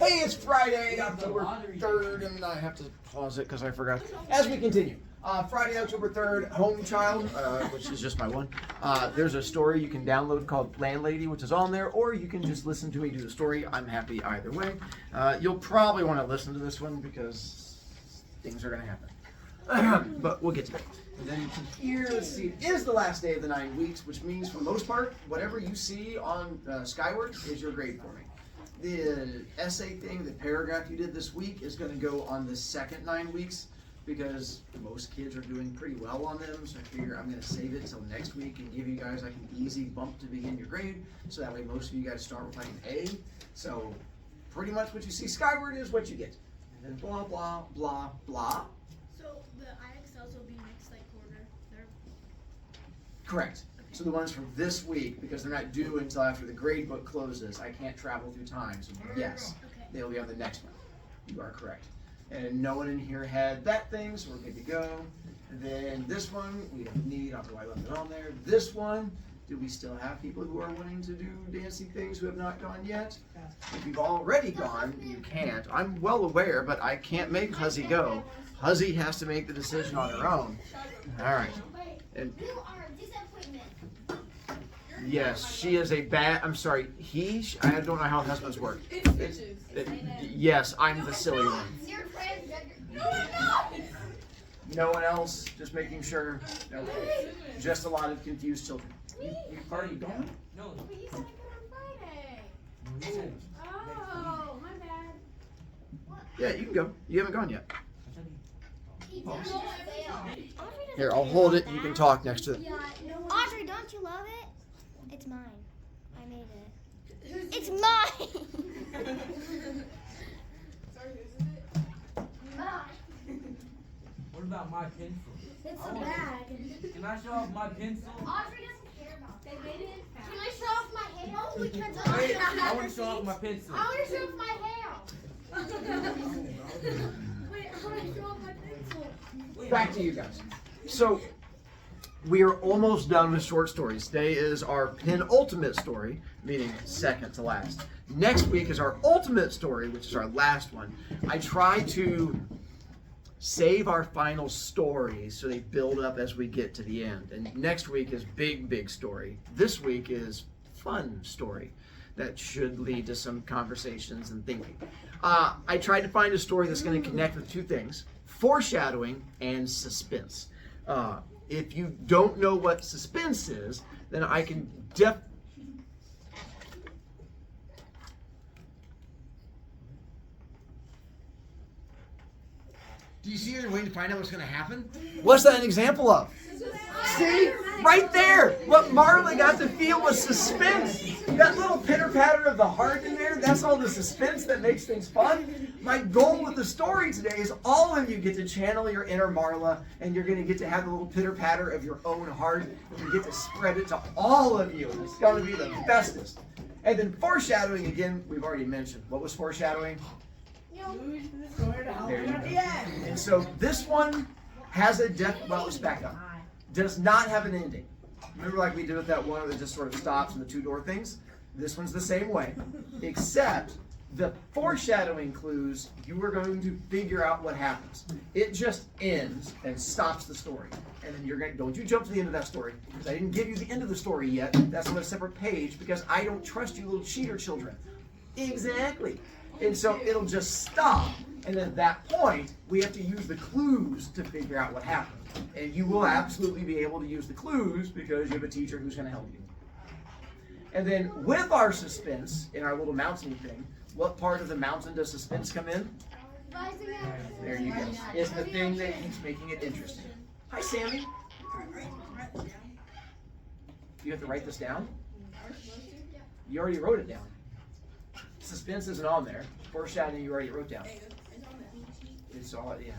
Hey, it's Friday, October 3rd, and I have to pause it because I forgot. As we continue, Friday, October 3rd, Home Child, which is just my one. There's a story you can download called Landlady, which is on there, or you can just listen to me do the story. I'm happy either way. You'll probably want to listen to this one because things are going to happen. But we'll get to it. And then here, let's see, it is the last day of the 9 weeks, which means for the most part, whatever you see on Skyward is your grade for me. The essay thing, the paragraph you did this week is going to go on the second 9 weeks because most kids are doing pretty well on them. So I figure I'm going to save it until next week and give you guys like an easy bump to begin your grade. So that way most of you guys start with like an A. So pretty much what you see Skyward is what you get. And then blah, blah, blah, blah. So the IXLs will be next like quarter. They're... Correct. So the ones from this week, because they're not due until after the grade book closes, I can't travel through time. So yes, they'll be on the next one. You are correct. And no one in here had that thing, so we're good to go. And then this one, we don't need, I don't know why I left it on there. This one, do we still have people who are wanting to do dancing things who have not gone yet? If you've already gone, you can't. I'm well aware, but I can't make Huzzy go. Huzzy has to make the decision on her own. All right. And yes, she is a bad, I'm sorry, I don't know how husbands work. Yes, I'm the silly one. No one else, just making sure. No, just a lot of confused children. You already gone? No. But you said I could on Friday. Oh, my bad. Yeah, you can go. You haven't gone yet. Here, I'll hold it. You can talk next to it. Audrey, don't you love it? It's mine. I made it. It's mine! Sorry, whose is it? Mine. What about my pencil? It's a bag. Can I show off my pencil? Audrey doesn't care about that. They made it. Can I show off my hair? No, we can't talk Wait, about I want to show off my pencil. I want to show off my hair. Wait, I want to show off my pencil. Back to you guys. So, we are almost done with short stories. Today is our penultimate story, meaning second to last. Next week is our ultimate story, which is our last one. I try to save our final stories so they build up as we get to the end. And next week is big story. This week is fun story that should lead to some conversations and thinking. I tried to find a story that's going to connect with two things: foreshadowing and suspense. If you don't know what suspense is, then I can Do you see you're waiting to find out what's going to happen? What's that an example of? See? Right there! What Marla got to feel was suspense. That little pitter-patter of the heart in there, that's all the suspense that makes things fun. My goal with the story today is all of you get to channel your inner Marla, and you're going to get to have a little pitter-patter of your own heart, and you get to spread it to all of you. It's going to be the bestest. And then foreshadowing, again, we've already mentioned. What was foreshadowing? There you go. And so this one has a well, let's back up. Does not have an ending. Remember like we did with that one that just sort of stops and the two-door things? This one's the same way, except the foreshadowing clues, you are going to figure out what happens. It just ends and stops the story. And then you're going to, don't you jump to the end of that story, because I didn't give you the end of the story yet. That's on a separate page, because I don't trust you little cheater children. Exactly. And so it'll just stop. And at that point, we have to use the clues to figure out what happened. And you will absolutely be able to use the clues because you have a teacher who's going to help you. And then with our suspense in our little mountain thing, what part of the mountain does suspense come in? There you go. It's the thing that keeps making it interesting. Hi, Sammy. You have to write this down? You already wrote it down. Suspense isn't on there. Foreshadowing you already wrote down. It's all, yeah.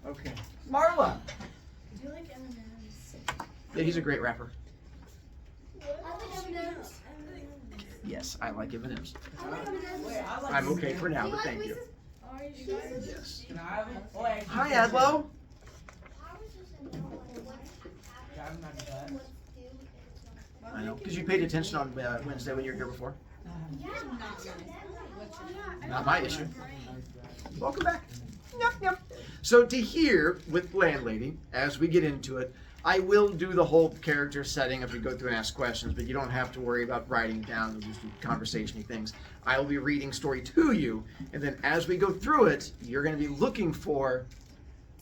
Okay. Marla! Do you like M&M's? Yeah, he's a great rapper. I like M&M's. Yes, I like M&M's. I like M&M's. I'm okay for now, but thank you. Yes. Can I have it? Oh, actually, Hi, Adlo. I'm not bad. I know, because you paid attention on Wednesday when you were here before. Not my issue. Welcome back. Yep, yep. So to here with Landlady, as we get into it, I will do the whole character setting as we go through and ask questions, but you don't have to worry about writing it down. We'll just do conversation-y things. I will be reading story to you, and then as we go through it, you're going to be looking for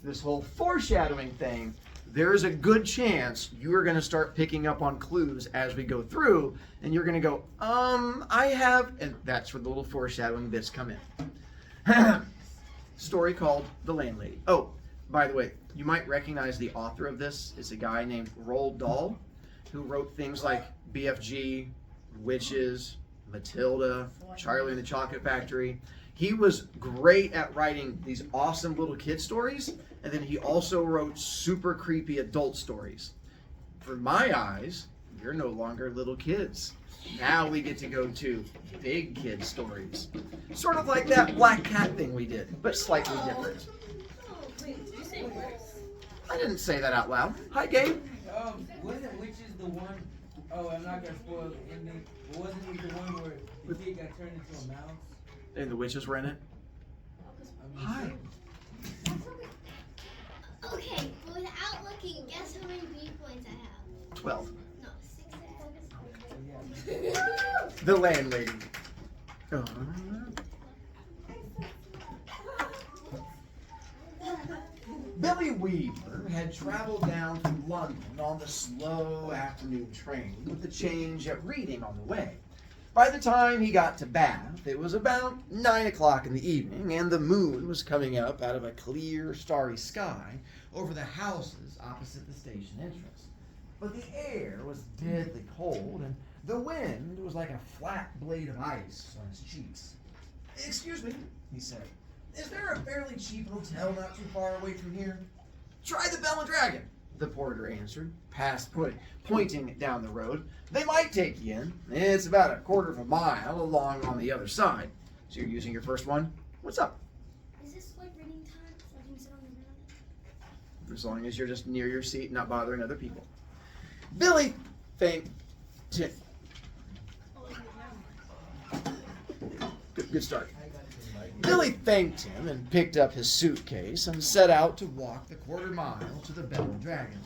this whole foreshadowing thing. There is a good chance you are going to start picking up on clues as we go through, and you're going to go, I have, and that's where the little foreshadowing bits come in. Story called The Landlady. Oh, by the way, you might recognize the author of this. It's a guy named Roald Dahl, who wrote things like BFG, Witches, Matilda, Charlie and the Chocolate Factory. He was great at writing these awesome little kid stories, and then he also wrote super creepy adult stories. For my eyes, you're no longer little kids. Now we get to go to big kid stories. Sort of like that black cat thing we did, but slightly different. Wait, did you say worse? I didn't say that out loud. Hi, Gabe. Wasn't Witches the one? Oh, I'm not gonna spoil the ending. But wasn't it the one where the kid got turned into a mouse? And the witches were in it? Hi. Okay, but without looking, guess how many B points I have? 12. No, 6. Yeah. The Landlady. Billy Weaver had traveled down from London on the slow afternoon train with a change at Reading on the way. By the time he got to Bath, it was about 9 o'clock in the evening, and the moon was coming up out of a clear, starry sky over the houses opposite the station entrance. But the air was deadly cold, and the wind was like a flat blade of ice on his cheeks. "Excuse me," he said. "Is there a fairly cheap hotel not too far away from here?" "Try the Bell and Dragon," the porter answered, pointing down the road. "They might take you in. It's about a quarter of a mile along on the other side." "So you're using your first one? What's up?" Is this like reading time so I can sit on the ground? As long as you're just near your seat, not bothering other people. Billy fainted. Good start. Billy thanked him and picked up his suitcase and set out to walk the quarter mile to the Bell and Dragon.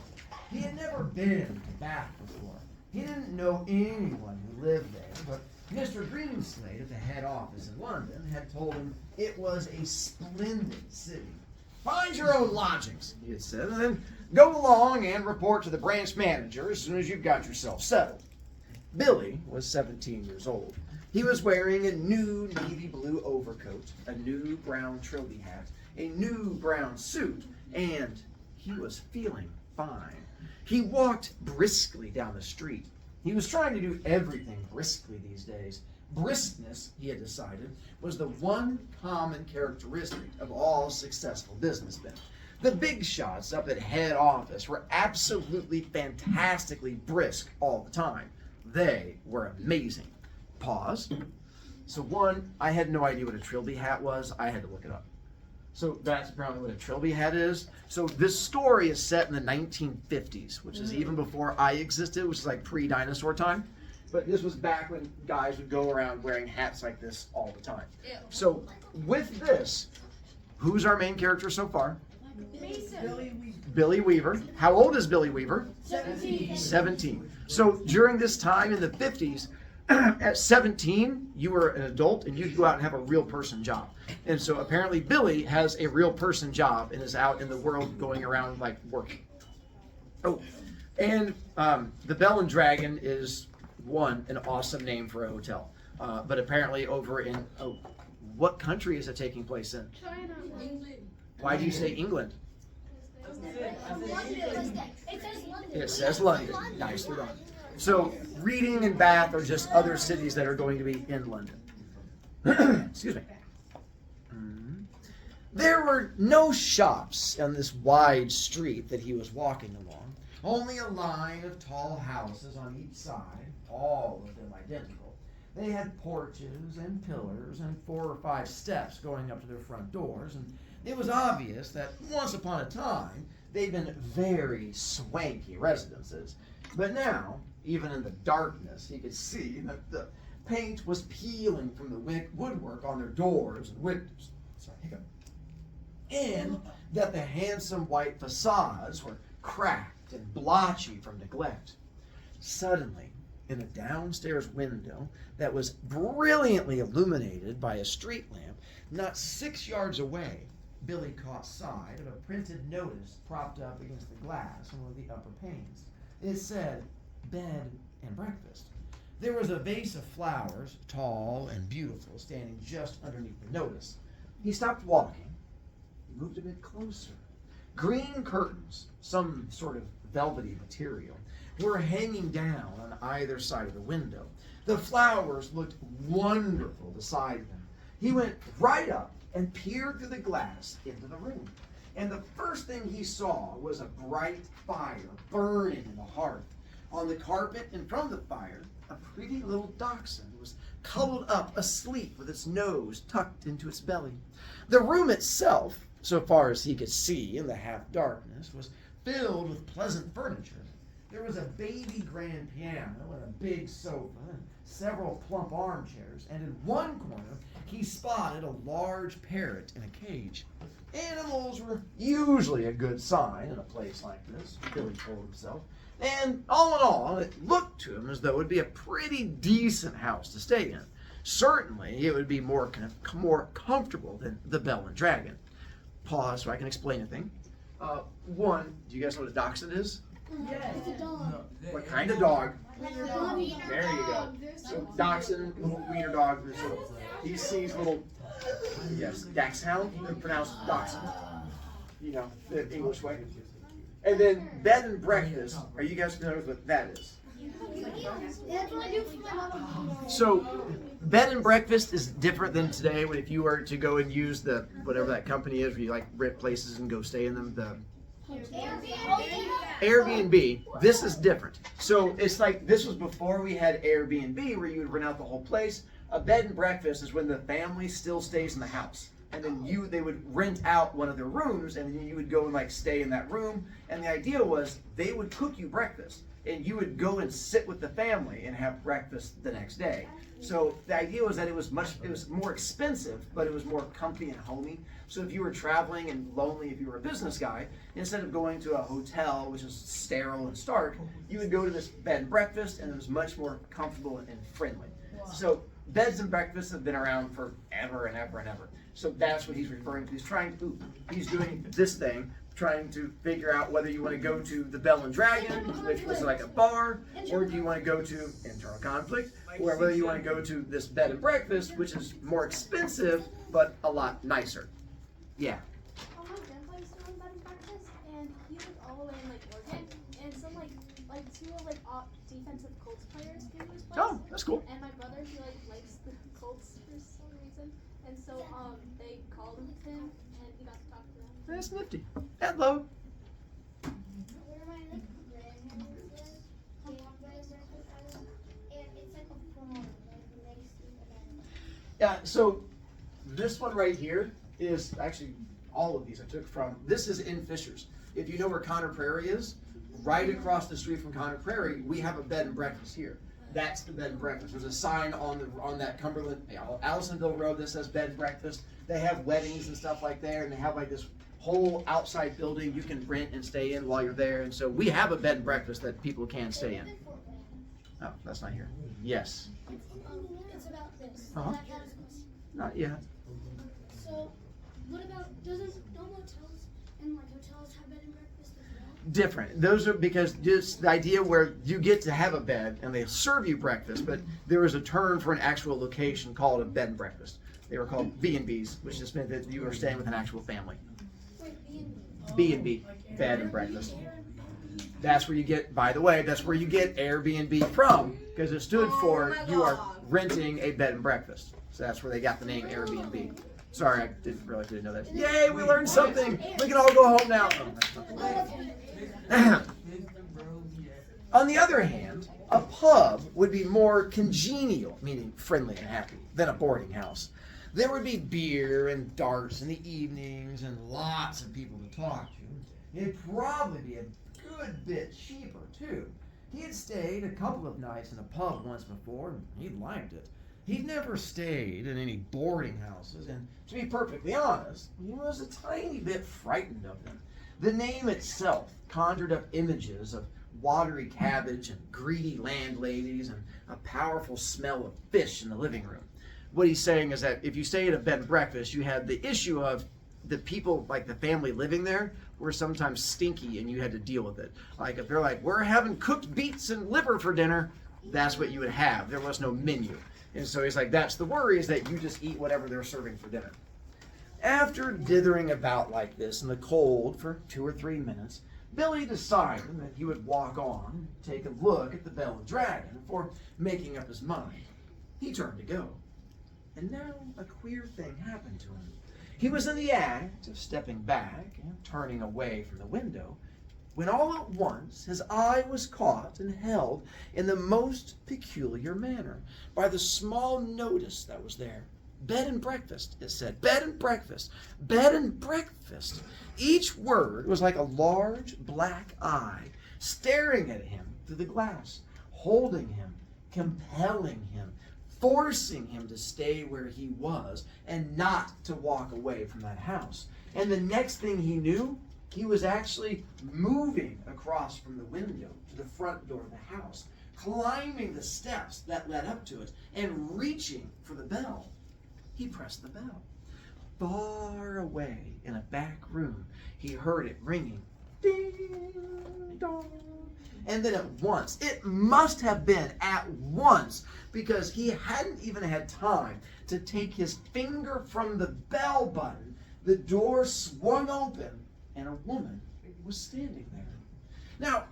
He had never been to Bath before. He didn't know anyone who lived there, but Mr. Greenslade at the head office in London had told him it was a splendid city. "Find your own lodgings," he had said, "and then go along and report to the branch manager as soon as you've got yourself settled." Billy was 17 years old. He was wearing a new navy blue overcoat, a new brown trilby hat, a new brown suit, and he was feeling fine. He walked briskly down the street. He was trying to do everything briskly these days. Briskness, he had decided, was the one common characteristic of all successful businessmen. The big shots up at head office were absolutely fantastically brisk all the time. They were amazing. Pause. So one, I had no idea what a trilby hat was. I had to look it up. So that's apparently what a trilby hat is. So this story is set in the 1950s, which is even before I existed, which is like pre-dinosaur time. But this was back when guys would go around wearing hats like this all the time. So with this, who's our main character so far? Billy Weaver. How old is Billy Weaver? 17. 17. So during this time in the 50s, at 17, you were an adult and you'd go out and have a real person job. And so apparently Billy has a real person job and is out in the world going around like working. Oh, and the Bell and Dragon is an awesome name for a hotel. But apparently over in, what country is it taking place in? China. Why do you say England? It says London. It says London. Nicely done. So Reading and Bath are just other cities that are going to be in London. Excuse me. There were no shops on this wide street that he was walking along. Only a line of tall houses on each side, all of them identical. They had porches and pillars and 4 or 5 steps going up to their front doors, and it was obvious that once upon a time they'd been very swanky residences. But now, even in the darkness, he could see that the paint was peeling from the woodwork on their doors and windows. Sorry, hiccup. And that the handsome white facades were cracked and blotchy from neglect. Suddenly, in a downstairs window that was brilliantly illuminated by a street lamp, not 6 yards away, Billy caught sight of a printed notice propped up against the glass on one of the upper panes. It said, "Bed and breakfast." There was a vase of flowers, tall and beautiful, standing just underneath the notice. He stopped walking. He moved a bit closer. Green curtains, some sort of velvety material, were hanging down on either side of the window. The flowers looked wonderful beside them. He went right up and peered through the glass into the room. And the first thing he saw was a bright fire burning in the hearth. On the carpet in front of the fire, a pretty little dachshund was cuddled up asleep with its nose tucked into its belly. The room itself, so far as he could see in the half-darkness, was filled with pleasant furniture. There was a baby grand piano and a big sofa and several plump armchairs, and in one corner he spotted a large parrot in a cage. Animals were usually a good sign in a place like this, Billy told himself. And all in all, it looked to him as though it would be a pretty decent house to stay in. Certainly, it would be more comfortable than the Bell and Dragon. Pause so I can explain a thing. One, do you guys know what a dachshund is? It's a dog. What kind of dog? Wiener There you go. So dachshund, little wiener dog. He sees little, yes, dachshund, they're pronounced dachshund. You know, the English way. And then bed and breakfast. Are you guys familiar with what that is? That's what I do for my mom. So bed and breakfast is different than today when if you were to go and use the whatever that company is where you like rent places and go stay in them, the Airbnb. This is different. So it's like this was before we had Airbnb where you would rent out the whole place. A bed and breakfast is when the family still stays in the house. And then they would rent out one of their rooms and then you would go and like stay in that room. And the idea was they would cook you breakfast and you would go and sit with the family and have breakfast the next day. So the idea was that it was more expensive, but it was more comfy and homey. So if you were traveling and lonely, if you were a business guy, instead of going to a hotel, which is sterile and stark, you would go to this bed and breakfast and it was much more comfortable and friendly. So beds and breakfasts have been around forever and ever and ever. So that's what he's referring to. He's doing this thing, trying to figure out whether you want to go to the Bell and Dragon, which was like a bar, or do you want to go to internal conflict, or whether you want to go to this bed and breakfast, which is more expensive, but a lot nicer. Yeah. My grandpa used to run bed and breakfast, and he lived all the way in like Oregon, and some like two defensive Colts players came to his place. Oh, that's cool. And my brother, he likes the Colts for some reason, and so they called him, and he got to talk to them. That's nifty. Hello. Where my like grandparents live, and it's like a farm, like they sleep in it. Yeah, so this one right here is actually all of these I took from. This is in Fishers. If you know where Conner Prairie is, right across the street from Conner Prairie, we have a bed and breakfast here. That's the bed and breakfast. There's a sign on that Cumberland, Allisonville Road that says bed and breakfast. They have weddings and stuff like there, and they have like this whole outside building you can rent and stay in while you're there. And so we have a bed and breakfast that people can stay in. Oh, that's not here. Yes. It's about this. Uh-huh. That was a question. Not yet. So, what about don't motels and like hotels have bed and breakfast as well? Different. Those are because just the idea where you get to have a bed and they serve you breakfast, but there is a term for an actual location called a bed and breakfast. They were called B&Bs, which just meant that you were staying with an actual family. Wait, B&B, bed and breakfast. That's where you get, by the way, that's where you get Airbnb from, because it stood for you are renting a bed and breakfast. So that's where they got the name Airbnb. Sorry, I didn't realize you didn't know that. Yay, we learned something. We can all go home now. Oh, that's not the On the other hand, a pub would be more congenial, meaning friendly and happy, than a boarding house. There would be beer and darts in the evenings and lots of people to talk to. It'd probably be a good bit cheaper, too. He had stayed a couple of nights in a pub once before, and he liked it. He'd never stayed in any boarding houses, and to be perfectly honest, he was a tiny bit frightened of them. The name itself conjured up images of watery cabbage and greedy landladies and a powerful smell of fish in the living room. What he's saying is that if you stay at a bed and breakfast, you had the issue of the people, like the family living there, were sometimes stinky and you had to deal with it. Like if they're like, we're having cooked beets and liver for dinner, that's what you would have. There was no menu. And so he's like, that's the worry, is that you just eat whatever they're serving for dinner. After dithering about like this in the cold for 2 or 3 minutes, Billy decided that he would walk on and take a look at the Bell and Dragon before making up his mind. He turned to go. And now a queer thing happened to him. He was in the act of stepping back and turning away from the window when all at once his eye was caught and held in the most peculiar manner by the small notice that was there. Bed and breakfast, it said. Bed and breakfast. Bed and breakfast. Each word was like a large black eye staring at him through the glass, holding him, compelling him, forcing him to stay where he was and not to walk away from that house. And the next thing he knew, he was actually moving across from the window to the front door of the house, climbing the steps that led up to it, and reaching for the bell. He pressed the bell. Far away in a back room, he heard it ringing. Ding dong. And then at once, it must have been at once, because he hadn't even had time to take his finger from the bell button, the door swung open and a woman was standing there. Now,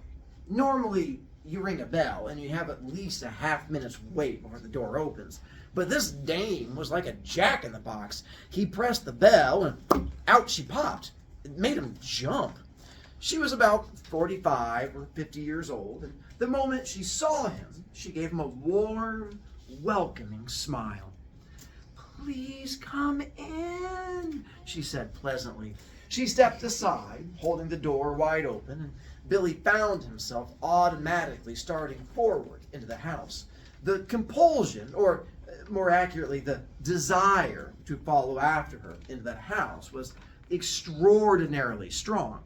normally you ring a bell and you have at least a half-minute's wait before the door opens. But this dame was like a jack-in-the-box. He pressed the bell and out she popped. It made him jump. She was about 45 or 50 years old, and the moment she saw him, she gave him a warm, welcoming smile. "Please come in," she said pleasantly. She stepped aside, holding the door wide open, and Billy found himself automatically starting forward into the house. The compulsion, or more accurately, the desire to follow after her into that house was extraordinarily strong.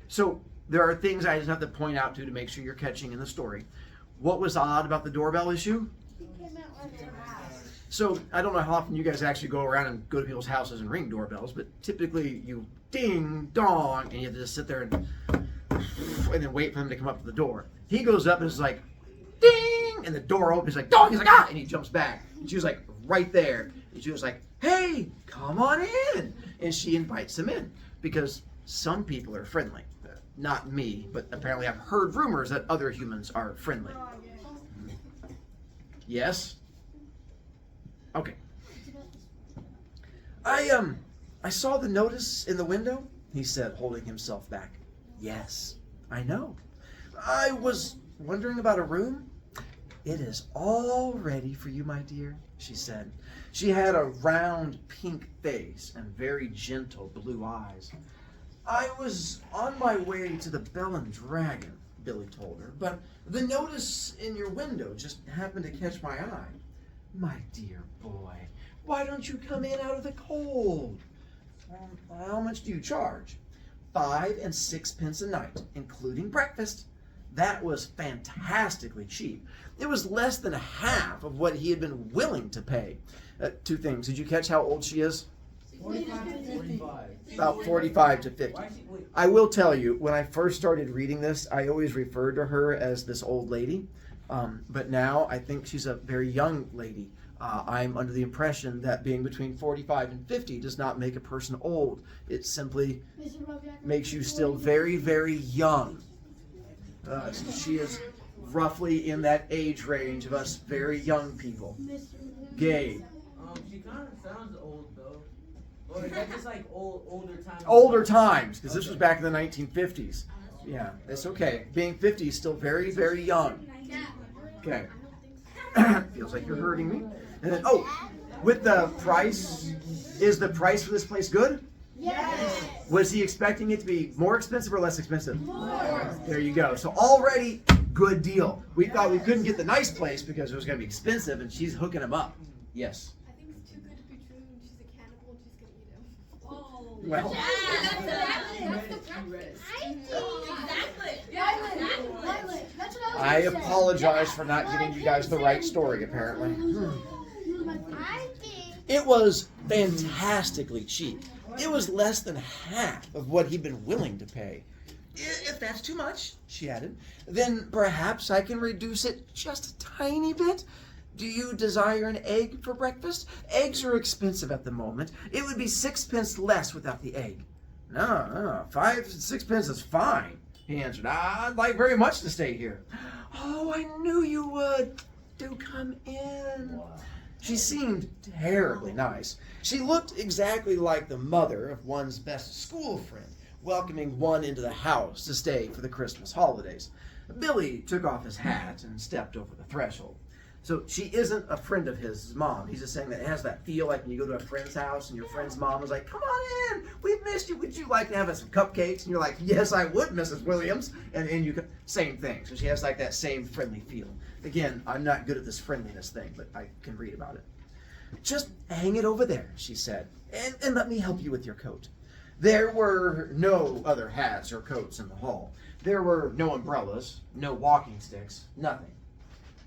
So there are things I just have to point out to make sure you're catching in the story. What was odd about the doorbell issue? So I don't know how often you guys actually go around and go to people's houses and ring doorbells, but typically you ding dong and you have to just sit there and then wait for them to come up to the door. He goes up and is like ding, and the door opens. He's like dong. He's like ah, and he jumps back. And she was like right there. And she was like, "Hey, come on in," and she invites him in because some people are friendly. Not me, but apparently I've heard rumors that other humans are friendly. Yes? Okay. I saw the notice in the window, he said, holding himself back. Yes, I know. I was wondering about a room. It is all ready for you, my dear, she said. She had a round pink face and very gentle blue eyes. I was on my way to the Bell and Dragon, Billy told her, but the notice in your window just happened to catch my eye. My dear boy, why don't you come in out of the cold? How much do you charge? 5 and 6 pence a night, including breakfast. That was fantastically cheap. It was less than half of what he had been willing to pay. 2 things. Did you catch how old she is? 45 to 50. About 45 to 50. I will tell you, when I first started reading this, I always referred to her as this old lady. But now I think she's a very young lady. I'm under the impression that being between 45 and 50 does not make a person old. It simply makes you still very, very young. She is roughly in that age range of us very young people. Gabe. She kind of sounds old though. Or is that just like older times? Older times, because this was back in the 1950s. Yeah, it's okay. Being 50 is still very, very young. Okay. Feels like you're hurting me. And then, with the price, is the price for this place good? Yes. Was he expecting it to be more expensive or less expensive? More. There you go. So already, good deal. We thought we couldn't get the nice place because it was going to be expensive, and she's hooking him up. Yes. I think it's too good to be true, and she's a cannibal, and she's gonna eat him. Oh. Well. Exactly. Violet, that's what I was gonna say. apologize for not getting you guys the right story, apparently. I think It was fantastically cheap. It was less than half of what he'd been willing to pay. If that's too much, she added, then perhaps I can reduce it just a tiny bit. Do you desire an egg for breakfast? Eggs are expensive at the moment. It would be 6 pence less without the egg. No, 5 and 6 pence is fine, he answered. I'd like very much to stay here. Oh, I knew you would. Do come in. She seemed terribly nice. She looked exactly like the mother of one's best school friend, welcoming one into the house to stay for the Christmas holidays. Billy took off his hat and stepped over the threshold. So she isn't a friend of his mom. He's just saying that it has that feel like when you go to a friend's house and your friend's mom is like, come on in, we've missed you. Would you like to have some cupcakes? And you're like, yes, I would, Mrs. Williams. And you can, same thing. So she has like that same friendly feel. Again, I'm not good at this friendliness thing, but I can read about it. Just hang it over there, she said, and let me help you with your coat. There were no other hats or coats in the hall. There were no umbrellas, no walking sticks, nothing.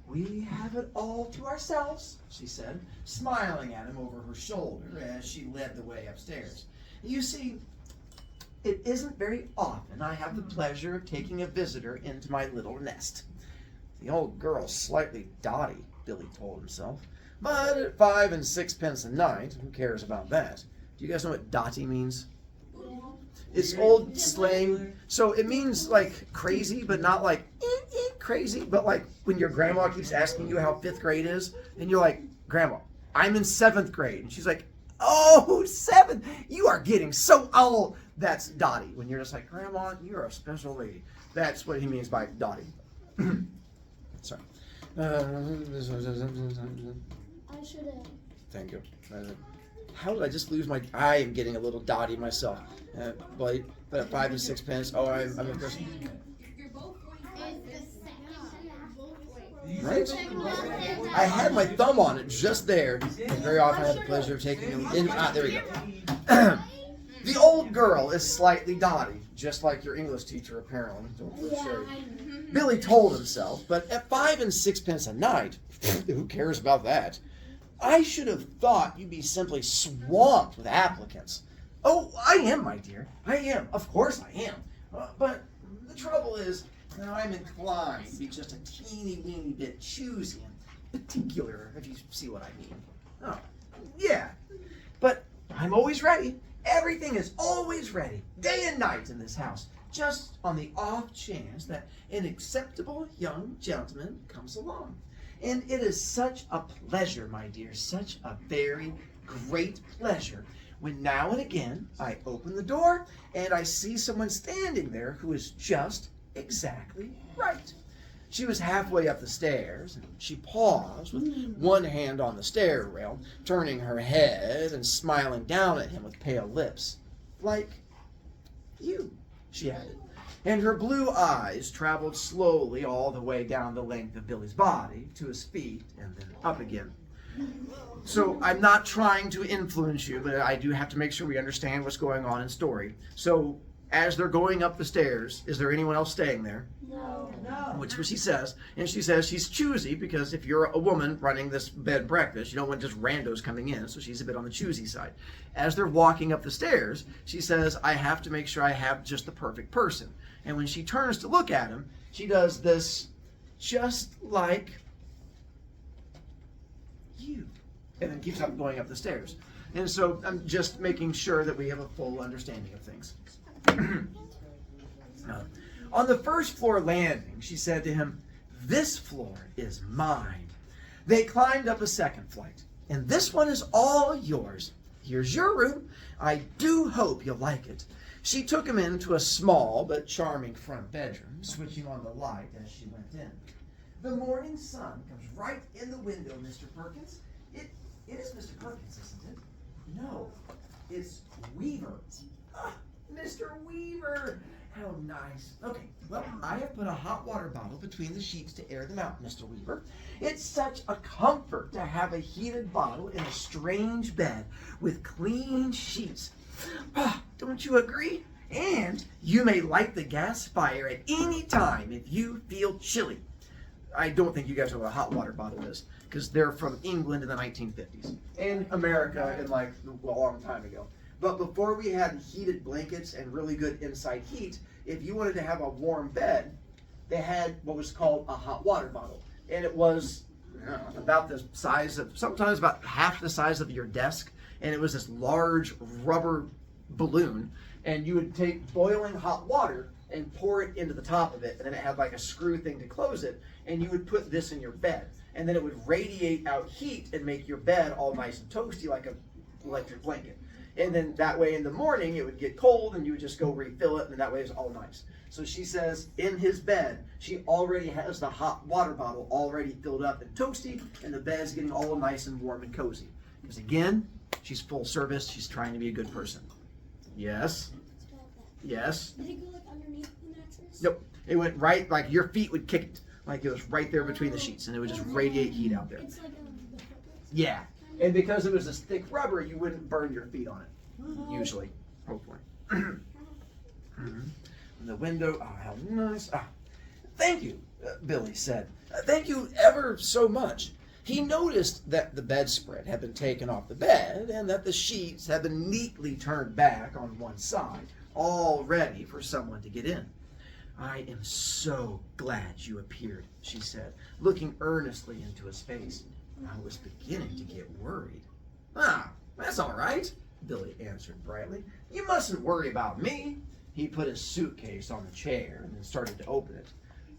We have it all to ourselves, she said, smiling at him over her shoulder as she led the way upstairs. You see, it isn't very often I have the pleasure of taking a visitor into my little nest. The old girl's slightly dotty, Billy told himself. But at 5 and 6 pence a night, who cares about that? Do you guys know what dotty means? It's old slang. So it means like crazy, but not like crazy, but like when your grandma keeps asking you how 5th grade is, and you're like, Grandma, I'm in 7th grade. And she's like, oh, 7th, you are getting so old. That's dotty. When you're just like, Grandma, you're a special lady. That's what he means by dotty. Sorry. I should have. Thank you. How did I just lose my... I am getting a little dotty myself. But at 5 and 6 pence, oh, I'm a person. Right? I had my thumb on it just there. And very often I have the pleasure of taking them in... there we go. The old girl is slightly dotty, just like your English teacher, apparently. Billy told himself, but at 5 and 6 pence a night, who cares about that? I should have thought you'd be simply swamped with applicants. Oh, I am, my dear. I am. Of course I am. But the trouble is that I'm inclined to be just a teeny-weeny bit choosy and particular, if you see what I mean. Oh, yeah. But I'm always ready. Everything is always ready, day and night in this house, just on the off chance that an acceptable young gentleman comes along. And it is such a pleasure, my dear, such a very great pleasure when now and again I open the door and I see someone standing there who is just exactly right. She was halfway up the stairs, and she paused with one hand on the stair rail, turning her head and smiling down at him with pale lips. Like you, she added. And her blue eyes traveled slowly all the way down the length of Billy's body to his feet and then up again. So I'm not trying to influence you, but I do have to make sure we understand what's going on in story. So as they're going up the stairs, is there anyone else staying there? No. Which she says, and she says she's choosy because if you're a woman running this bed breakfast, you don't want just randos coming in, so she's a bit on the choosy side. As they're walking up the stairs, she says, I have to make sure I have just the perfect person. And when she turns to look at him, she does this just like you, and then keeps up going up the stairs. And so I'm just making sure that we have a full understanding of things. On the first floor landing, she said to him, this floor is mine. They climbed up a second flight, and this one is all yours. Here's your room. I do hope you'll like it. She took him into a small but charming front bedroom, switching on the light as she went in. The morning sun comes right in the window, Mr. Perkins. It is Mr. Perkins, isn't it? No, it's Weaver. Ah, Mr. Weaver, how nice. Okay, well, I have put a hot water bottle between the sheets to air them out, Mr. Weaver. It's such a comfort to have a heated bottle in a strange bed with clean sheets. Don't you agree? And you may light the gas fire at any time if you feel chilly. I don't think you guys know what a hot water bottle is, because they're from England in the 1950s. And America in like a long time ago. But before we had heated blankets and really good inside heat, if you wanted to have a warm bed, they had what was called a hot water bottle. And it was about the size of, sometimes about half the size of your desk. And it was this large rubber balloon. And you would take boiling hot water and pour it into the top of it. And then it had like a screw thing to close it. And you would put this in your bed. And then it would radiate out heat and make your bed all nice and toasty like an electric blanket. And then that way in the morning it would get cold and you would just go refill it, and that way it's all nice. So she says in his bed, she already has the hot water bottle already filled up and toasty, and the bed's getting all nice and warm and cozy. Because again, she's full service, she's trying to be a good person. Yes? Yes? Did it go like underneath the mattress? Nope. It went right, like your feet would kick it. Like it was right there between the sheets, and it would just radiate heat out there. It's like the footrest. Yeah. And because it was this thick rubber, you wouldn't burn your feet on it. Usually. Hopefully. The window. Oh, how nice. Thank you, Billy said. Thank you ever so much. He noticed that the bedspread had been taken off the bed and that the sheets had been neatly turned back on one side, all ready for someone to get in. I am so glad you appeared, she said, looking earnestly into his face. I was beginning to get worried. That's all right, Billy answered brightly. You mustn't worry about me. He put his suitcase on the chair and then started to open it.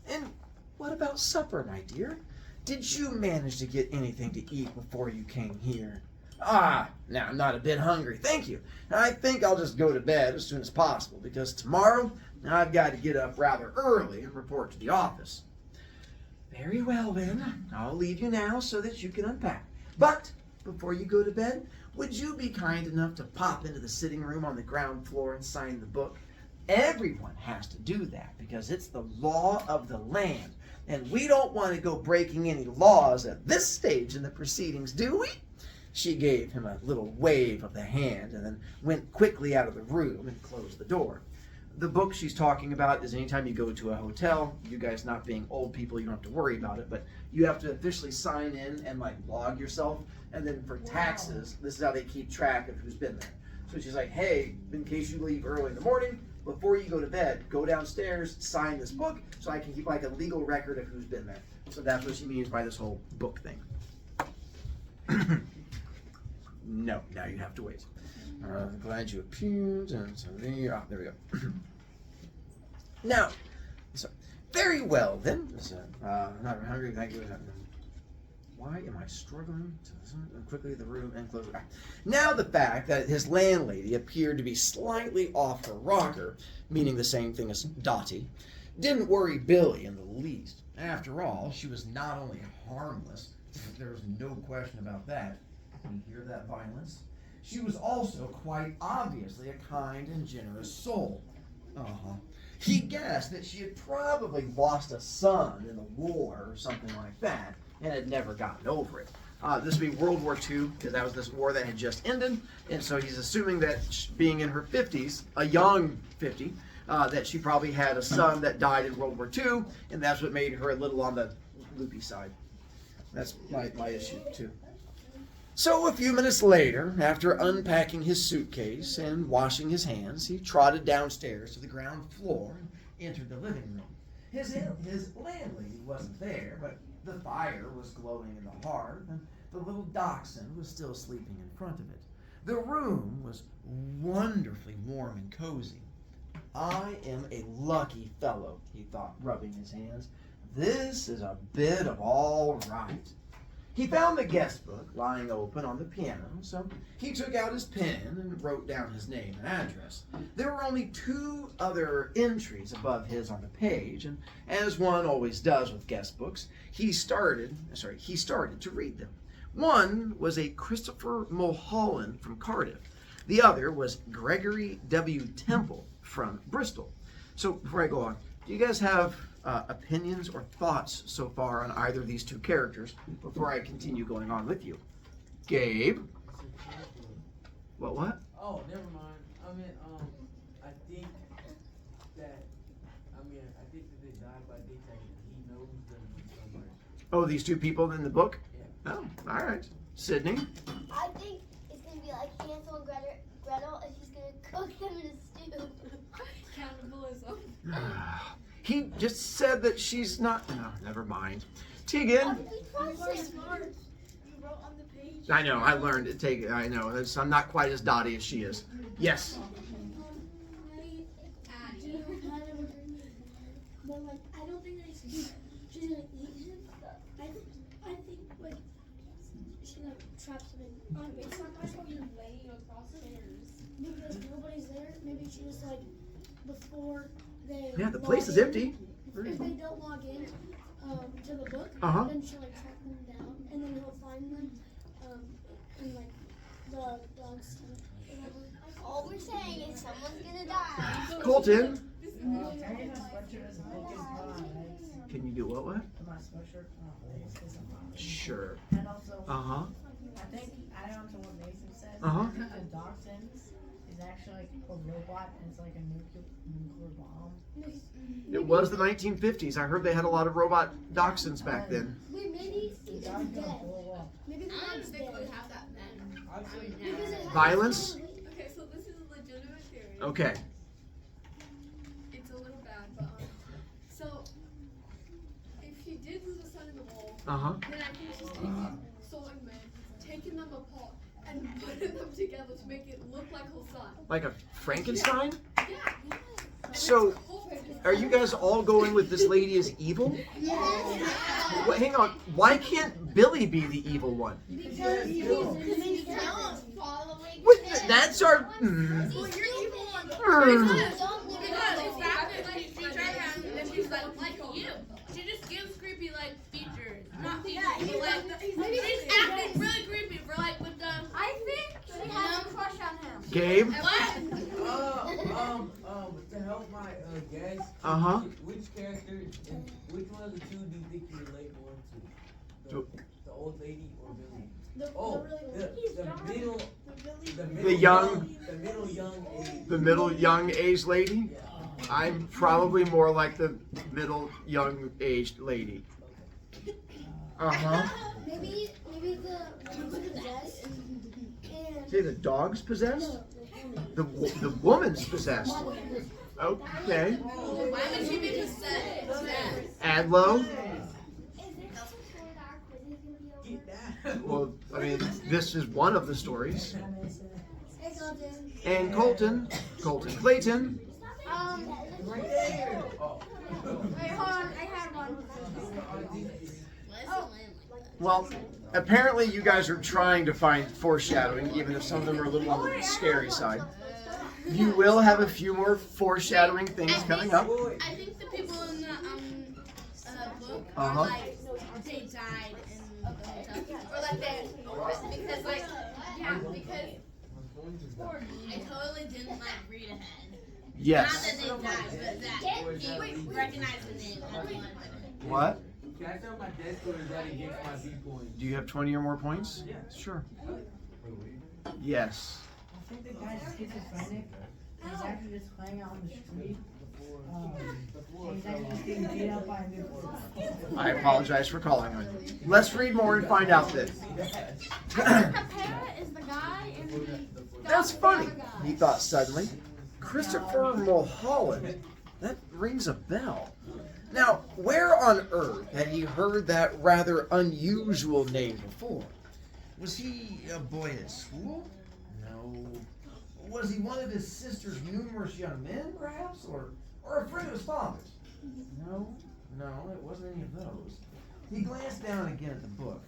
And what about supper, my dear? Did you manage to get anything to eat before you came here? Now I'm not a bit hungry, thank you. I think I'll just go to bed as soon as possible, because tomorrow I've got to get up rather early and report to the office. Very well then, I'll leave you now so that you can unpack. But before you go to bed, would you be kind enough to pop into the sitting room on the ground floor and sign the book? Everyone has to do that because it's the law of the land. And we don't want to go breaking any laws at this stage in the proceedings, do we? She gave him a little wave of the hand and then went quickly out of the room and closed the door. The book she's talking about is anytime you go to a hotel, you guys not being old people, you don't have to worry about it, but you have to officially sign in and like log yourself. And then for taxes, this is how they keep track of who's been there. So she's like, hey, in case you leave early in the morning, before you go to bed, go downstairs, sign this book so I can keep like a legal record of who's been there. So that's what she means by this whole book thing. No, now you have to wait. I'm glad you appeared. And so there we go. Now, sorry. Very well then. Not hungry, thank you. Why am I struggling to quickly the room and close? Now the fact that his landlady appeared to be slightly off her rocker, meaning the same thing as Dottie, didn't worry Billy in the least. After all, she was not only harmless, there was no question about that. You hear that, violence? She was also quite obviously a kind and generous soul. He guessed that she had probably lost a son in the war or something like that and had never gotten over it. This would be World War II, because that was this war that had just ended, and so he's assuming that being in her 50s, a young 50, that she probably had a son that died in World War II, and that's what made her a little on the loopy side. That's my issue too. So a few minutes later, after unpacking his suitcase and washing his hands, he trotted downstairs to the ground floor and entered the living room. His landlady wasn't there, but the fire was glowing in the hearth, and the little dachshund was still sleeping in front of it. The room was wonderfully warm and cozy. I am a lucky fellow, he thought, rubbing his hands. This is a bit of all right. He found the guest book lying open on the piano, so he took out his pen and wrote down his name and address. There were only 2 other entries above his on the page, and as one always does with guest books, he started to read them. One was a Christopher Mulholland from Cardiff. The other was Gregory W. Temple from Bristol. So before I go on, do you guys have opinions or thoughts so far on either of these two characters before I continue going on with you? Gabe? What? Oh, never mind. I mean, I think that, I think that they died, but I think that he knows them somewhere. Oh, these two people in the book? Yeah. Oh, all right. Sydney? I think it's gonna be like Hansel and Gretel, and he's gonna cook them in a stew. Cannibalism. He just said that she's not. No, never mind. Tegan? You are smart. You wrote on the page. I know, I learned to take it. I know. I'm not quite as dotty as she is. Yes. I do kind of agree, but like I don't think that she's gonna eat him. I think like she like traps him in. It's not my fault you're laying across stairs because nobody's there. Maybe she was like before they. Yeah, the place is empty. If they don't log in to the book, Uh-huh. then she'll like track them down, and then he'll find them in like the dog's tent. All we're saying is someone's gonna die. Colton? Can I get a sweatshirt as a book as well? Can you do what? My sweatshirt is a Sure. And also, Uh-huh. I think, adding on to what Mason said, Uh-huh. I think the Dachshund is actually like a robot and it's like a nuclear bomb. It was the 1950s. I heard they had a lot of robot dachshunds back then. Wait, maybe The it's dog's gonna dead. blow up. Maybe the I don't dog's think dead. we have that then. Because it has Violence? Okay, so this is a legitimate theory. Okay. It's a little bad, but so if he did lose a son in the wall, Uh-huh. then I think she's sewing men, taking them apart, and putting them together to make it look like her son. Like a Frankenstein? Yeah. So, are you guys all going with this lady as evil? Well, hang on. Why can't Billy be the evil one? Because he's following What, him. that's our. Well, you're evil one. Mm. Because it's back when she turned around and she's like you. She just gives creepy like features. Not features, but like she's acting really creepy for like with the I think she has a crush on him. Gabe? what? To help my guess, Uh-huh. which character, and which one of the two do you think you relate more to? The old lady or Billy? The middle young age lady? Yeah. I'm probably more like the middle young aged lady. Uh-huh. Maybe the woman's possessed. And Say the dog's possessed? The woman's possessed. Okay. Why would she be possessed? Adlo? Is there something for our quiz is gonna be over? Get that. Well, I mean, this is one of the stories. Hey, Colton. And Colton Clayton. Right there. Oh. Wait, hold on. I had one. Well, apparently you guys are trying to find foreshadowing, even if some of them are a little on the scary side. You will have a few more foreshadowing things coming up. I think the people in the book are Uh-huh. like they died in the hotel, or like they because like yeah because I totally didn't like read ahead. Not Yes. that they died, but that he recognized the name. That's one. What? Can I tell my desk or is that against my viewpoint? Do you have 20 or more points? Yeah. Sure. Yes. I think the guy's schizophrenic. He's actually just playing out on the street. And he's actually just being beat up by a nuclear. I apologize for calling on you. Let's read more and find out then. Capera is the guy and the That's funny, he thought suddenly. Christopher Mulholland. That rings a bell. Now, where on earth had he heard that rather unusual name before? Was he a boy at school? No. Was he one of his sister's numerous young men, perhaps? Or a friend of his father's? No, it wasn't any of those. He glanced down again at the book.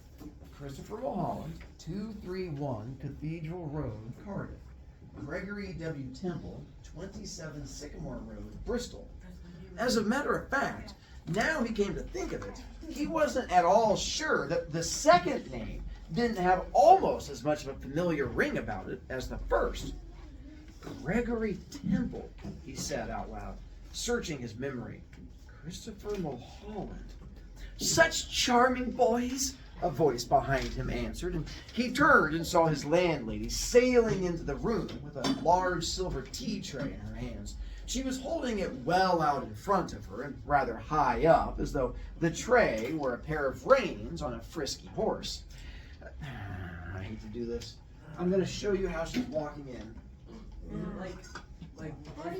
Christopher Mulholland, 231 Cathedral Road, Cardiff. Gregory W. Temple, 27 Sycamore Road, Bristol. As a matter of fact, now he came to think of it, he wasn't at all sure that the second name didn't have almost as much of a familiar ring about it as the first. Gregory Temple, he said out loud. searching his memory. Christopher Mulholland. Such charming boys, a voice behind him answered, and he turned and saw his landlady sailing into the room with a large silver tea tray in her hands. She was holding it well out in front of her and rather high up, as though the tray were a pair of reins on a frisky horse. I hate to do this. I'm going to show you how she's walking in. Like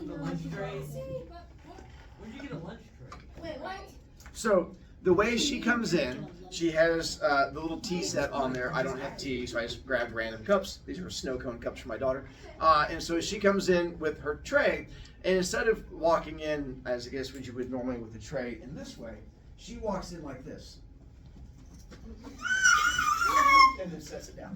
the lunch tray. Where'd you get a lunch tray? Wait, what? So the way she comes in, she has the little tea set on there. I don't have tea, so I just grabbed random cups. These are snow cone cups for my daughter. And so she comes in with her tray, and instead of walking in, as I guess what you would normally with the tray in this way, she walks in like this. And then sets it down.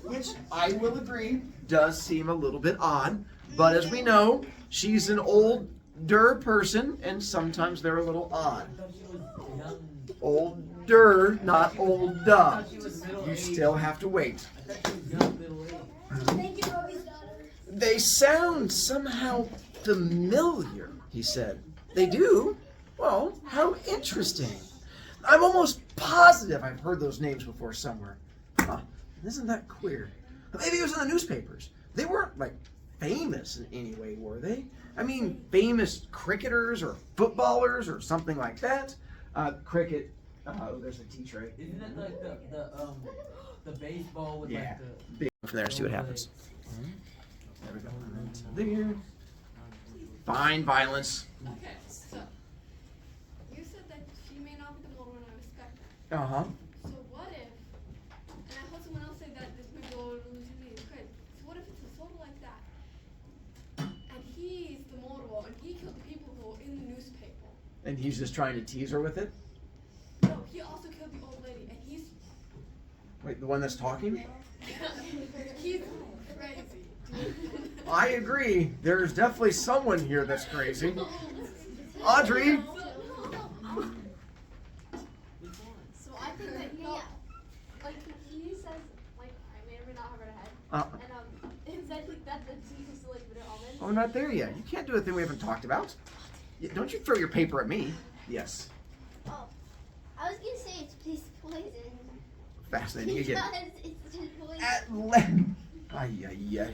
Which I will agree does seem a little bit odd, but as we know, she's an older person, and sometimes they're a little odd. Older, not olda. You still have to wait. Thank you, Bobby's daughter. They sound somehow familiar, he said. They do? Well, how interesting. I'm almost positive I've heard those names before somewhere. Huh, isn't that queer? Maybe it was in the newspapers. They weren't, like, famous in any way, were they? I mean, famous cricketers or footballers or something like that. Cricket. Oh, there's a tea tray. Isn't that like the baseball with Yeah. like Big from there, see what happens. There we go. There. Fine violence. Okay, so you said that she may not be the model, and I respect that. Uh-huh. So what if, and I heard someone else say that this big old usually is crazy. So what if it's a photo like that, and he's the model, and he killed the people who were in the newspaper? And he's just trying to tease her with it? No, he also killed the old lady, and he's Wait, the one that's talking? he's crazy. I agree. There's definitely someone here that's crazy. Audrey! So I think that like he says, like I may or may not have read ahead, and it said like that the Jesus like put it almonds. Oh, not there yet. You can't do a thing we haven't talked about. Don't you throw your paper at me. Yes. Oh, I was gonna say it's poison. Fascinating again. Because it's just poison. At length. Ay, ay, ay.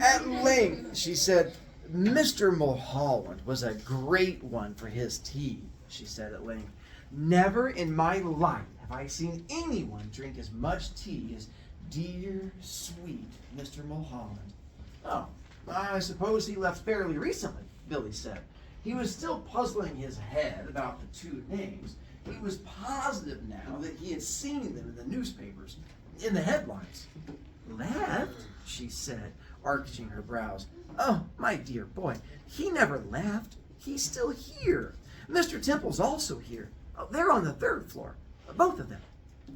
At length, she said, Mr. Mulholland was a great one for his tea, she said at length. Never in my life have I seen anyone drink as much tea as dear, sweet Mr. Mulholland. Oh, I suppose he left fairly recently, Billy said. He was still puzzling his head about the two names. He was positive now that he had seen them in the newspapers, in the headlines. Left? She said, arching her brows. Oh, my dear boy, he never left. He's still here. Mr. Temple's also here. Oh, they're on the third floor. Both of them.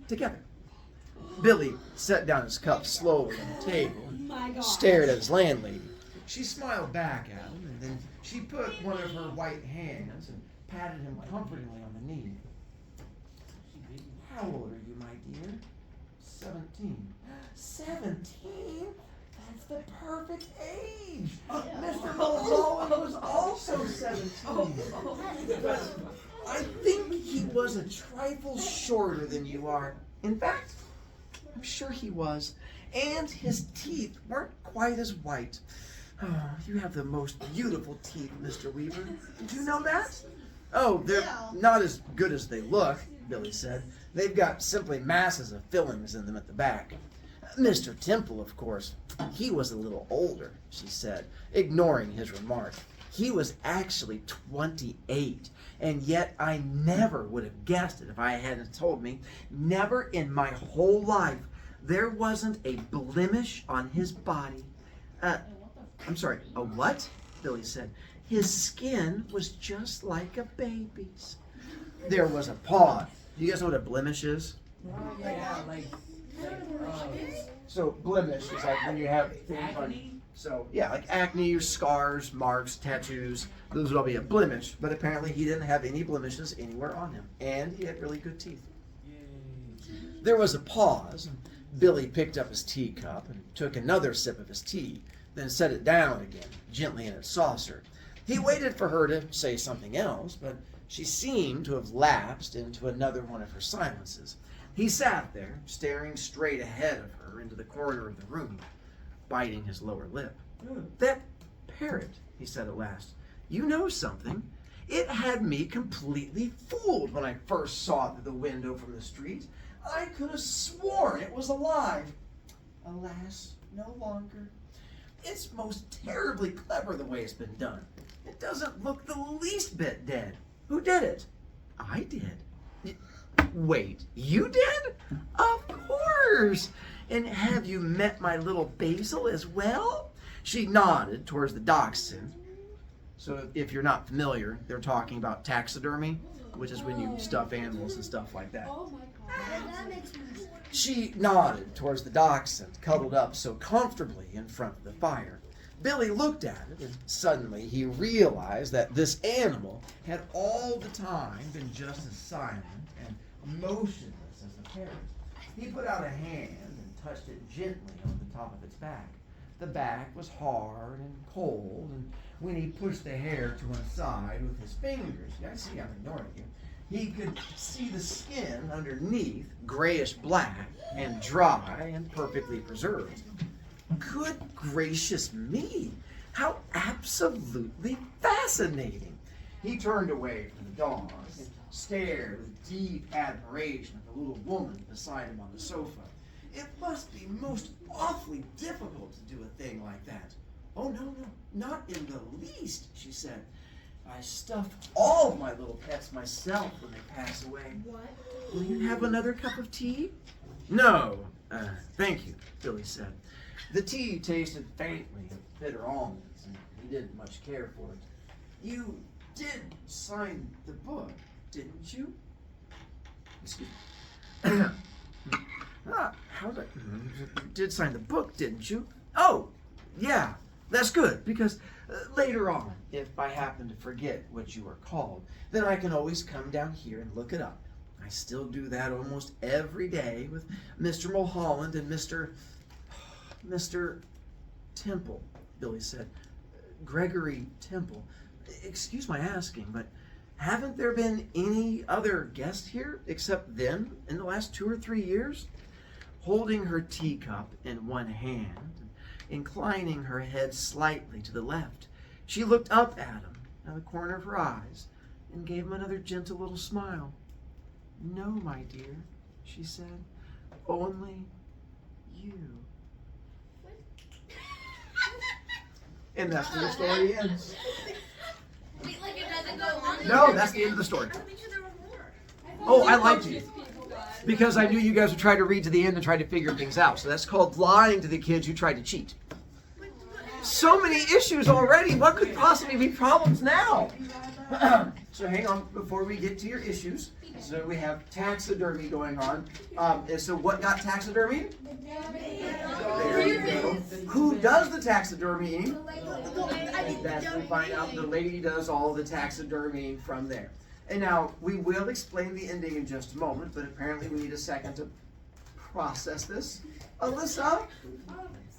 Together. Billy set down his cup slowly on the table and stared at his landlady. She smiled back at him, and then she put one of her white hands and patted him comfortingly on the knee. How old are you, my dear? 17. 17? That's the perfect age. Mr. Mulholland was also 17. But I think he was a trifle shorter than you are. In fact, I'm sure he was. And his teeth weren't quite as white. Oh, you have the most beautiful teeth, Mr. Weaver. Did you know that? Oh, they're not as good as they look, Billy said. They've got simply masses of fillings in them at the back. Mr. Temple, of course, he was a little older, she said, ignoring his remark. He was actually 28, and yet I never would have guessed it if I hadn't told me. Never in my whole life there wasn't a blemish on his body. I'm sorry, a what? Billy said. His skin was just like a baby's. There was a pause. Do you guys know what a blemish is? yeah, like So blemish is like when you have things on. So yeah, like acne, scars, marks, tattoos. Those would all be a blemish. But apparently he didn't have any blemishes anywhere on him, and he had really good teeth. There was a pause. And Billy picked up his teacup and took another sip of his tea, then set it down again, gently in its saucer. He waited for her to say something else, but she seemed to have lapsed into another one of her silences. He sat there, staring straight ahead of her into the corner of the room, biting his lower lip. "That parrot," he said at last. "You know something? It had me completely fooled when I first saw it through the window from the street. I could have sworn it was alive. Alas, no longer. It's most terribly clever the way it's been done. It doesn't look the least bit dead. Who did it? I did." "Wait, you did? Of course. And have you met my little Basil as well?" She nodded towards the dachshund. So if you're not familiar, they're talking about taxidermy, which is when you stuff animals and stuff like that. Oh my god. That makes more sense. She nodded towards the dachshund, cuddled up so comfortably in front of the fire. Billy looked at it, and suddenly he realized that this animal had all the time been just as silent and motionless as the parrot. He put out a hand and touched it gently on the top of its back. The back was hard and cold, and when he pushed the hair to one side with his fingers, I see I'm ignoring you, he could see the skin underneath, grayish black and dry and perfectly preserved. Good gracious me, how absolutely fascinating. He turned away from the dog and stared with deep admiration at the little woman beside him on the sofa. It must be most awfully difficult to do a thing like that. "Oh, no, not in the least," she said. "I stuff all of my little pets myself when they pass away. What? Will you have another cup of tea?" "No, thank you," Billy said. The tea tasted faintly of bitter almonds, and he didn't much care for it. "You did sign the book, didn't you?" Excuse me. You did sign the book, didn't you? "Oh, yeah, that's good, because later on, if I happen to forget what you are called, then I can always come down here and look it up. I still do that almost every day with Mr. Mulholland and Mr. Temple," Billy said. "Gregory Temple. Excuse my asking, but haven't there been any other guests here except them in the last 2 or 3 years?" Holding her teacup in one hand and inclining her head slightly to the left, she looked up at him out of the corner of her eyes and gave him another gentle little smile. "No, my dear," she said, "only you." And that's where the story ends. Wait, like it doesn't go on? No, that's the end of the story. I think there were more. Oh, I liked you. Because I knew you guys would try to read to the end and try to figure things out. So that's called lying to the kids who tried to cheat. So many issues already. What could possibly be problems now? So hang on before we get to your issues. So we have taxidermy going on. And so what got taxidermied? There you go. Who does the taxidermying? That's we find out the lady does all the taxidermying from there. And now we will explain the ending in just a moment, but apparently we need a second to process this. Alyssa,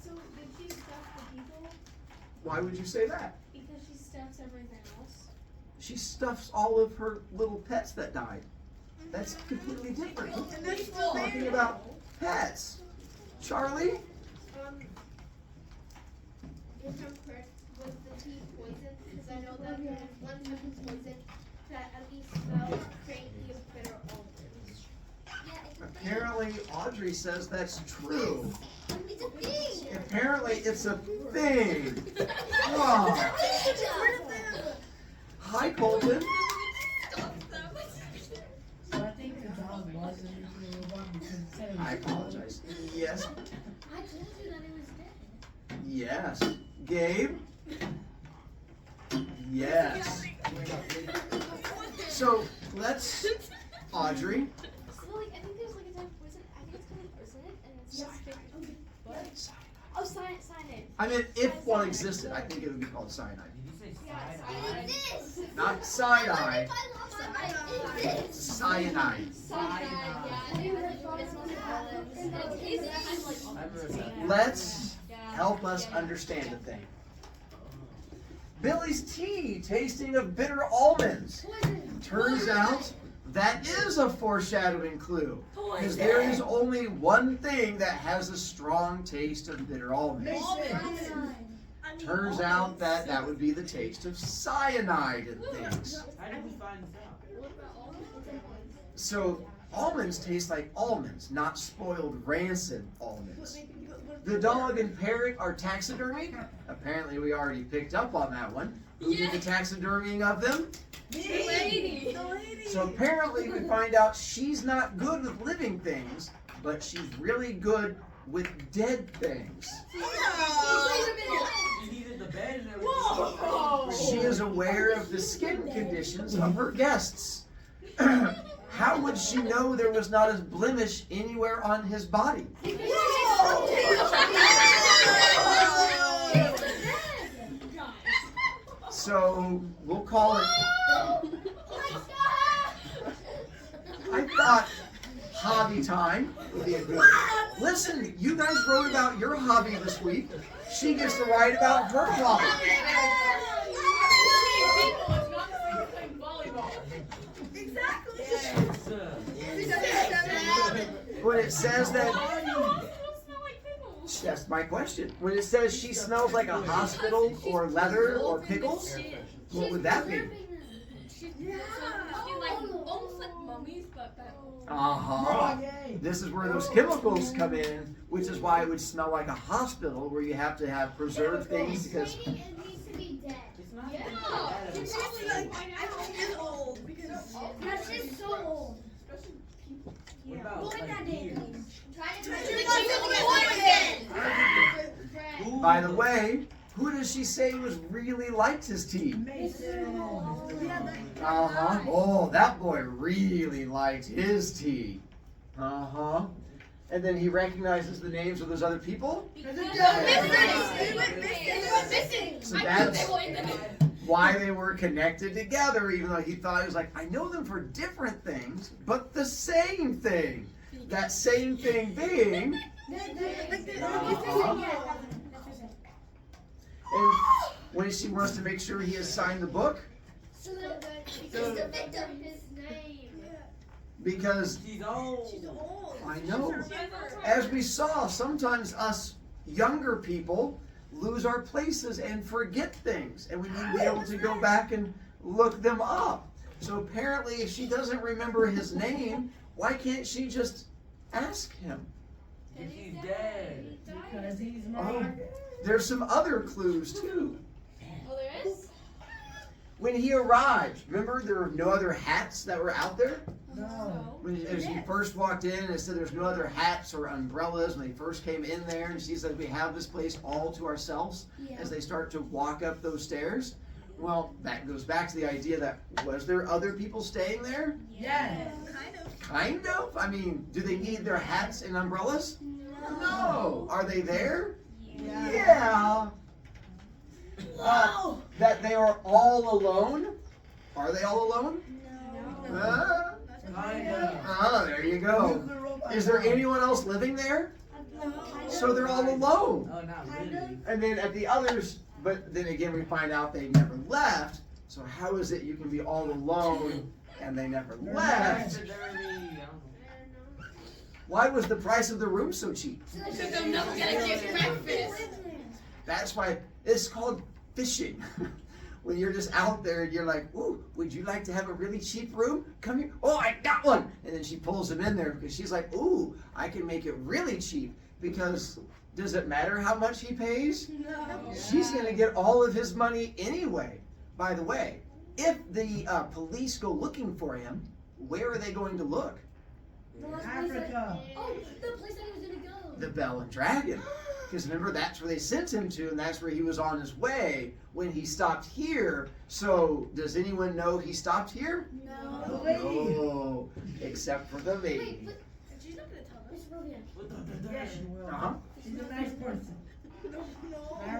So did she stuff the people? why would you say that? Because she stuffs everything else. She stuffs all of her little pets that died. That's completely different. We're talking about pets. Charlie? If I'm correct, was the tea poisoned? Because I know that there was one type of poison that at least smells faintly of bitter almonds. Apparently Audrey says that's true. It's a thing. Apparently it's a thing. Oh. Hi, Colton. So I think the dog was a nuclear robot because it said it was I apologize. Yes. I told you that it was dead. Yes. Gabe? Yes. So let's, Audrey. So like, I think there's like a type of poison. I think it's called like arsenic, and it's just oh, cyanide. I mean, if one existed, I think it would be called cyanide. Did you say Yeah, cyanide? It exists. Not cyanide, It exists. cyanide. Cyanide, yeah. I think it smells like almonds. And it tastes kind of like almonds. Let's help us understand a thing. Billy's tea tasting of bitter almonds. Turns out that is a foreshadowing clue. Because there is only one thing that has a strong taste of bitter almonds. Turns out that that would be the taste of cyanide in things. How did we find this out? So almonds taste like almonds, not spoiled rancid almonds. The dog and parrot are taxidermied. Apparently we already picked up on that one. Who did the taxidermying of them? The lady. So apparently we find out she's not good with living things, but she's really good with dead things. Wait a minute. She needed the bed and everything. She is aware of the skin conditions of her guests. How would she know there was not a blemish anywhere on his body? So we'll call it. I thought hobby time would be a good. Listen, you guys wrote about your hobby this week. She gets to write about her hobby. When it says that, that's my question. When it says she smells like a hospital or leather or pickles, what would that be? She's like almost like mummies, but better. Uh-huh. This is where those chemicals come in, which is why it would smell like a hospital, where you have to have preserved things because. It needs to be dead. It's probably like I think it's old because That's just so old. What about Look at that like day. years? By the way, who does she say was really liked his tea? Uh-huh. Oh, that boy really liked his tea. Uh-huh. And then he recognizes the names of those other people? So that's why they were connected together, even though he thought he was like, I know them for different things, but the same thing. That same thing being. And when she wants to make sure he has signed the book, because She's old. I know, as we saw, sometimes us younger people lose our places and forget things, and we need to be able to go back and look them up. So apparently, if she doesn't remember his name, why can't she just ask him? She's dead. Because he's Oh, mine. there's some other clues too. Oh, there is? When he arrived, remember there were no other hats that were out there? No. As he first walked in, it said there's no other hats or umbrellas when they first came in there, and she said we have this place all to ourselves as they start to walk up those stairs. Well, that goes back to the idea that was there other people staying there? Yes. Kind of. I mean, do they need their hats and umbrellas? No. Are they there? Yeah. That they are all alone? Are they all alone? No. There you go. Is there anyone else living there? So they're all alone. Oh, not really. And then at the others, but then again we find out they never left. So how is it you can be all alone and they never left? Why was the price of the room so cheap? Because I'm not gonna get breakfast. That's why it's called fishing. When you're just out there and you're like, ooh, would you like to have a really cheap room? Come here. Oh, I got one. And then she pulls him in there because she's like, ooh, I can make it really cheap. Because does it matter how much he pays? No. She's going to get all of his money anyway. By the way, if the police go looking for him, where are they going to look? Africa. Oh, the place that he was gonna go. The Bell and Dragon. Because remember, that's where they sent him to, and that's where he was on his way when he stopped here. So, does anyone know he stopped here? No. The lady. No, except for the lady. Wait, but She's not gonna tell us. it's Rovian. Yes, she will. Uh-huh. She's a nice person.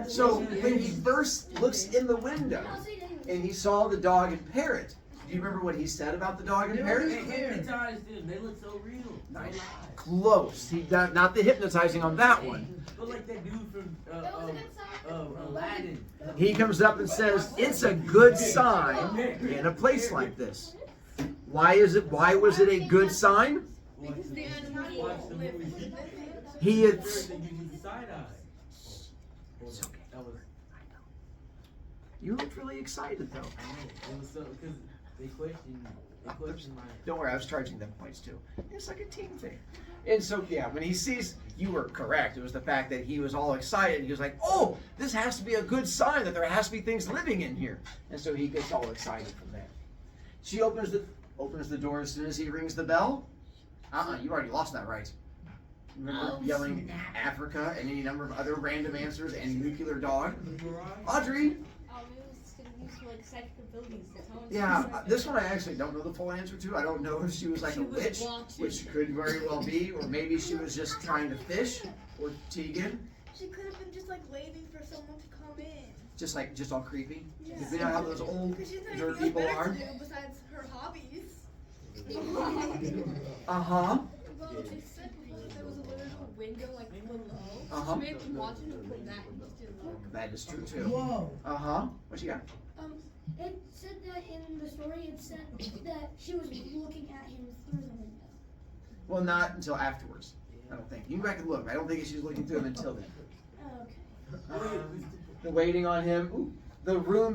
So, when he first looks in the window, I'll say it anyways. and he saw the dog and parrot, do you remember what he said about the dog and parrot? They hypnotized him. They look so real. Nice. So alive. Close. He not the hypnotizing on that one. But like that dude from That was a good song. Aladdin. he comes up and says, it's a good sign in a place like this. Why was it a good sign? Because the animal live with him. He had, They give you the side eye. it's okay. That was, You looked really excited though. I know, it was so, because they questioned my. Don't worry, I was charging them points too. It's like a team thing. And so, yeah, when he sees you were correct, it was the fact that he was all excited. He was like, oh, this has to be a good sign that there has to be things living in here. And so he gets all excited from there. She opens the door as soon as he rings the bell. You already lost that right. Remember yelling Africa and any number of other random answers and nuclear dog? Audrey! Yeah, this one I actually don't know the full answer to. I don't know if she was like a witch, which could very well be, or maybe she was just trying to fish, or Tegan. She could have been just like waiting for someone to come in. Just all creepy. Yeah. You know how those old Because she's not dirt anything people better are? to do besides her hobbies. Uh-huh. Well, they said that there was a little window like below. Uh-huh. So maybe watching her from that and just didn't look. That is true too. Whoa. Uh-huh. What you got? It said that in the story, it said that she was looking at him through the window. Well, not until afterwards. I don't think. You can go back and look. I don't think she's looking through him until then. Oh, okay. The waiting on him. Ooh, the room